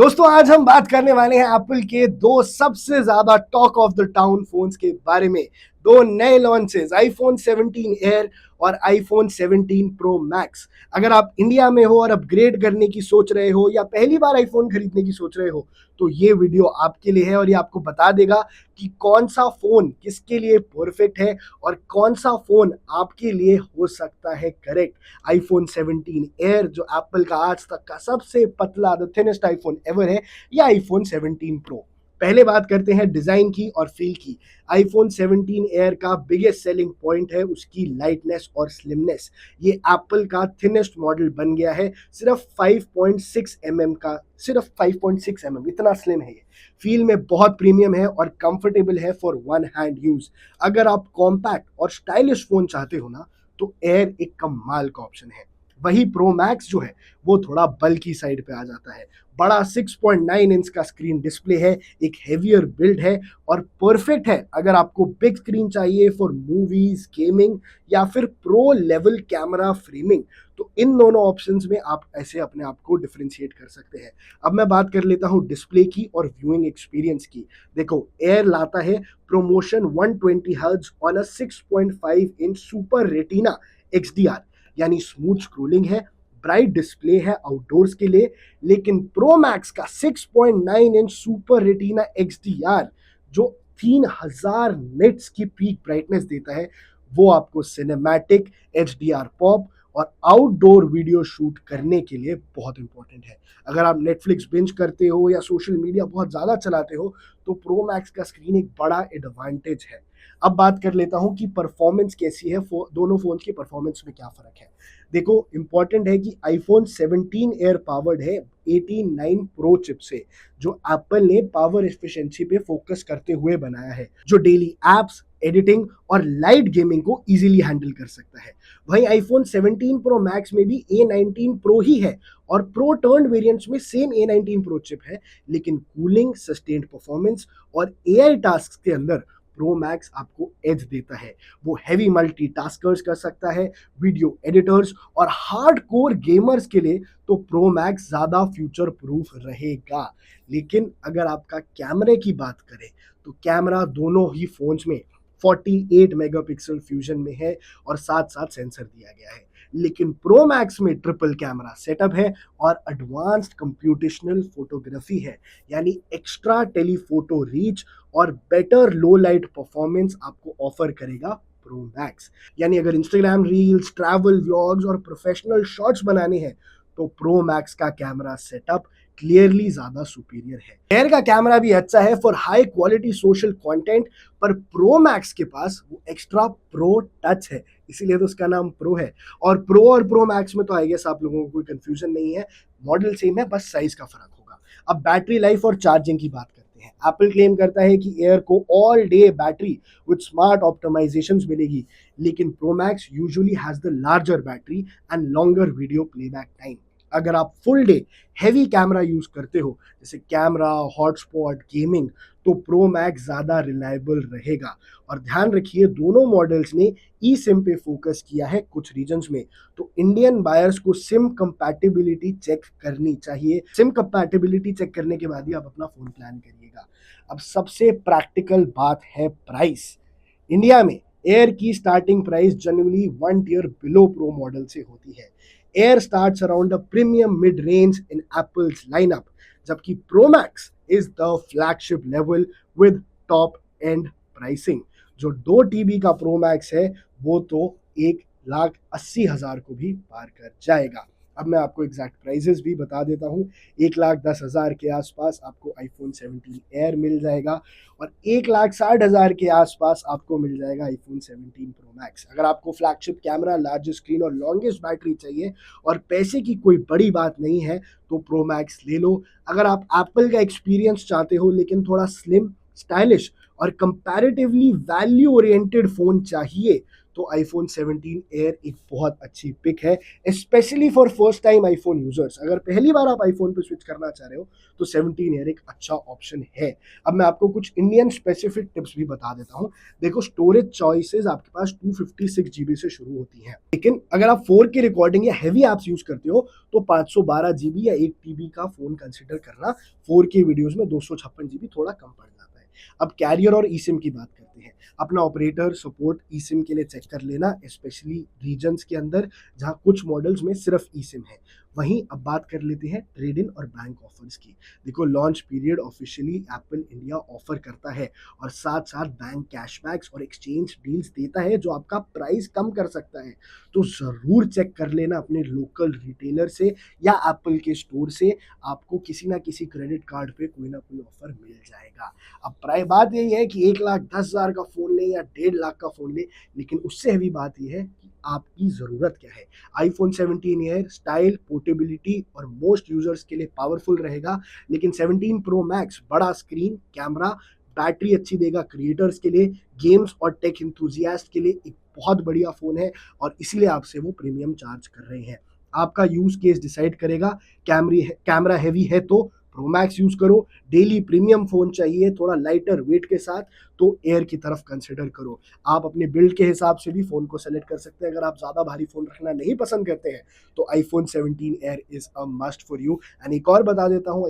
दोस्तों आज हम बात करने वाले हैं एप्पल के दो सबसे ज्यादा talk of the town phones के बारे में। दो नए लॉन्चेस आईफोन 17 एयर और आईफोन 17 प्रो मैक्स। अगर आप इंडिया में हो और अपग्रेड करने की सोच रहे हो या पहली बार आईफोन खरीदने की सोच रहे हो तो ये वीडियो आपके लिए है और ये आपको बता देगा कि कौन सा फोन किसके लिए परफेक्ट है और कौन सा फोन आपके लिए हो सकता है करेक्ट। आईफोन 17 एयर जो एप्पल का आज तक का सबसे पतला द थिनेस्ट आईफोन एवर है या आईफोन 17 प्रो। पहले बात करते हैं डिजाइन की और फील की। आईफोन 17 एयर का बिगेस्ट सेलिंग पॉइंट है उसकी लाइटनेस और स्लिमनेस। ये एप्पल का थिनेस्ट मॉडल बन गया है सिर्फ 5.6 mm का, सिर्फ 5.6 mm इतना स्लिम है ये। फील में बहुत प्रीमियम है और कंफर्टेबल है फॉर वन हैंड यूज। अगर आप कॉम्पैक्ट और स्टाइलिश फोन चाहते हो ना तो एयर एक कमाल का ऑप्शन है। वही प्रो मैक्स जो है वो थोड़ा बल्कि साइड पे आ जाता है। बड़ा 6.9 इंच का स्क्रीन डिस्प्ले है, एक हेवियर बिल्ड है और परफेक्ट है अगर आपको बिग स्क्रीन चाहिए फॉर मूवीज, गेमिंग या फिर प्रो लेवल कैमरा फ्रेमिंग। तो इन दोनों ऑप्शंस में आप ऐसे अपने आप को डिफरेंशिएट कर सकते हैं। अब मैं बात कर लेता हूँ डिस्प्ले की और व्यूइंग एक्सपीरियंस की। देखो एयर लाता है promotion 120 hertz on a 6.5 inch super retina XDR, यानी स्मूथ स्क्रोलिंग है, ब्राइट डिस्प्ले है आउटडोर्स के लिए। लेकिन प्रो मैक्स का 6.9 इंच सुपर रेटिना XDR जो 3000 निट्स की पीक ब्राइटनेस देता है वो आपको सिनेमैटिक HDR पॉप और आउटडोर वीडियो शूट करने के लिए बहुत इंपॉर्टेंट है। अगर आप नेटफ्लिक्स बिंज करते हो या सोशल मीडिया बहुत ज़्यादा चलाते हो तो प्रो मैक्स का स्क्रीन एक बड़ा एडवांटेज है। अब बात कर लेता हूं कि परफॉर्मेंस कैसी है, दोनों फोन की परफॉर्मेंस में क्या फर्क है। देखो इंपॉर्टेंट है कि आईफोन 17 एयर पावर्ड है 89 प्रो चिप से, जो एप्पल ने पावर एफिशिएंसी पे फोकस करते हुए बनाया है, जो डेली एप्स, एडिटिंग और लाइट गेमिंग को इजीली हैंडल कर सकता है। वहीं आईफोन 17 प्रो मैक्स में भी A19 प्रो ही है और प्रो टर्न वेरिएंट्स में सेम A19 प्रो चिप है, लेकिन कूलिंग, सस्टेन्ड परफॉर्मेंस और एआई टास्क के अंदर प्रो मैक्स आपको एज देता है। वो हैवी मल्टीटास्कर्स कर सकता है, वीडियो एडिटर्स और हार्डकोर गेमर्स के लिए तो प्रो मैक्स ज़्यादा फ्यूचर प्रूफ रहेगा। लेकिन अगर आपका कैमरे की बात करें तो कैमरा दोनों ही फोन्स में 48 मेगापिक्सल फ्यूजन में है और साथ साथ सेंसर दिया गया है। लेकिन प्रो मैक्स में ट्रिपल कैमरा सेटअप है और एडवांस्ड कंप्यूटेशनल फोटोग्राफी है, यानी एक्स्ट्रा टेलीफोटो रीच और बेटर लो लाइट परफॉर्मेंस आपको ऑफर करेगा प्रो मैक्स। यानी अगर इंस्टाग्राम रील्स, ट्रैवल व्लॉग्स और प्रोफेशनल शॉट्स बनाने हैं तो प्रो मैक्स का कैमरा सेटअप क्लियरली ज्यादा सुपीरियर है। एयर का कैमरा भी अच्छा है for high quality social content, पर प्रो मैक्स के पास वो एक्स्ट्रा प्रो टच है, इसीलिए तो उसका नाम प्रो है। और प्रो मैक्स में तो आई गेस आप लोगों को कोई कंफ्यूजन नहीं है, मॉडल सेम है, बस साइज का फर्क होगा। अब बैटरी लाइफ और चार्जिंग की बात करते हैं। एप्पल क्लेम करता है कि एयर को all day battery with smart optimisations मिलेगी, लेकिन pro max usually has the larger battery and longer video playback time. अगर आप full day heavy camera use करते हो जैसे कैमरा, हॉटस्पॉट, गेमिंग, तो प्रो मैक्स ज़्यादा रिलायबल रहेगा। और ध्यान रखिए दोनों मॉडल्स ने ई सिम पे फोकस किया है कुछ रीजन्स में, तो इंडियन बायर्स को सिम कंपैटिबिलिटी चेक करनी चाहिए। सिम कंपैटिबिलिटी चेक करने के बाद ही आप अपना फ़ोन प्लान करिएगा। अब सबसे प्रैक्टिकल बात है प्राइस। इंडिया में एयर की starting price generally 1 tier below Pro model से होती है। Air starts around the premium mid range in Apple's lineup, जबकि Pro Max is the flagship level with top end pricing. जो 2 TB का pro max है वो तो 1,80,000 को भी पार कर जाएगा। अब मैं आपको एग्जैक्ट प्राइजेस भी बता देता हूँ। 1,10,000 के आसपास आपको आईफोन 17 एयर मिल जाएगा और 1,60,000 के आसपास आपको मिल जाएगा आईफोन 17 प्रो मैक्स। अगर आपको फ्लैगशिप कैमरा, लार्ज स्क्रीन और लॉन्गेस्ट बैटरी चाहिए और पैसे की कोई बड़ी बात नहीं है तो प्रो मैक्स ले लो। अगर आप एप्पल का एक्सपीरियंस चाहते हो लेकिन थोड़ा स्लिम, स्टाइलिश और कंपैरेटिवली वैल्यू ओरिएंटेड फोन चाहिए तो आईफोन 17 एयर एक बहुत अच्छी पिक है, specially for first time iPhone users. अगर पहली बार आप आईफोन पे स्विच करना चाह रहे हो तो 17 एयर एक अच्छा ऑप्शन है। अब मैं आपको कुछ इंडियन स्पेसिफिक टिप्स भी बता देता हूँ। देखो, स्टोरेज चॉइसेस आपके पास 256 जीबी से शुरू होती हैं, लेकिन अगर आप 4K रिकॉर्डिंग या हैवी एप्स यूज करते हो तो 512 जीबी या 1 TB का फोन कंसिडर करना। 4K वीडियोस में 256 जीबी थोड़ा कम पड़ जाता है। अब कैरियर और ई सिम की बात करते हैं। अपना ऑपरेटर सपोर्ट ई सिम के लिए चेक कर लेना, स्पेशली रीजन्स के अंदर जहां कुछ मॉडल्स में सिर्फ ई सिम है। वहीं अब बात कर लेते हैं ट्रेड इन और बैंक ऑफर्स की। देखो, launch period officially Apple India offer करता है और साथ साथ बैंक कैशबैक्स और एक्सचेंज डील्स देता है जो आपका प्राइस कम कर सकता है। तो ज़रूर चेक कर लेना अपने लोकल रिटेलर से या एप्पल के स्टोर से, आपको किसी ना किसी क्रेडिट कार्ड पे कोई ना कोई ऑफर मिल जाएगा। अब प्राय बात यही है कि 1,10,000 का फ़ोन ले या 1,50,000 का फ़ोन ले, लेकिन उससे हैवी बात यह है कि आपकी ज़रूरत क्या है। आईफोन 17 एयर स्टाइल, पोर्टेबिलिटी और मोस्ट यूजर्स के लिए पावरफुल रहेगा, लेकिन 17 प्रो मैक्स बड़ा स्क्रीन, कैमरा, बैटरी अच्छी देगा क्रिएटर्स के लिए, गेम्स और टेक इंथुजियास्ट के लिए एक बहुत बढ़िया फ़ोन है और इसीलिए आपसे वो प्रीमियम चार्ज कर रहे हैं। आपका यूज़ केस डिसाइड करेगा। कैमरा हैवी है तो प्रो मैक्स यूज़ करो, डेली प्रीमियम फ़ोन चाहिए थोड़ा लाइटर वेट के साथ तो एयर की तरफ कंसिडर करो। आप अपने बिल्ड के हिसाब से भी फ़ोन को सेलेक्ट कर सकते हैं। अगर आप ज़्यादा भारी फ़ोन रखना नहीं पसंद करते हैं तो iPhone 17 air is a must for you. And एक और बात बता देता हूँ,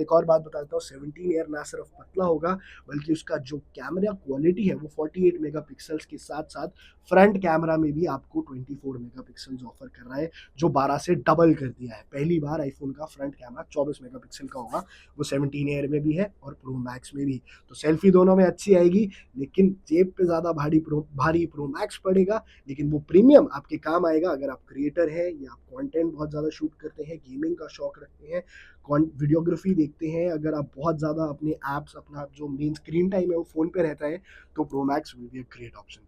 17 एयर ना सिर्फ पतला होगा बल्कि उसका जो कैमरा क्वालिटी है वो 48 मेगापिक्सल्स के साथ साथ फ्रंट कैमरा में भी आपको 24 मेगापिक्सल्स ऑफर कर रहा है, जो 12 से डबल कर दिया है। पहली बार आईफोन का फ्रंट कैमरा 24 मेगापिक्सल का होगा, वो 17 एयर में भी है और प्रो मैक्स में भी। तो सेल्फी दोनों में अच्छी आएगी, लेकिन जेब पे ज़्यादा भारी प्रो मैक्स पड़ेगा, लेकिन वो प्रीमियम आपके काम आएगा अगर आप क्रिएटर हैं या आप कंटेंट बहुत ज़्यादा शूट करते हैं, गेमिंग का शौक रखते हैं, वीडियोग्राफी देखते हैं। अगर आप बहुत ज़्यादा अपने ऐप्स, अपना जो मेन स्क्रीन टाइम है वो फ़ोन पे रहता है तो pro max will be a great option.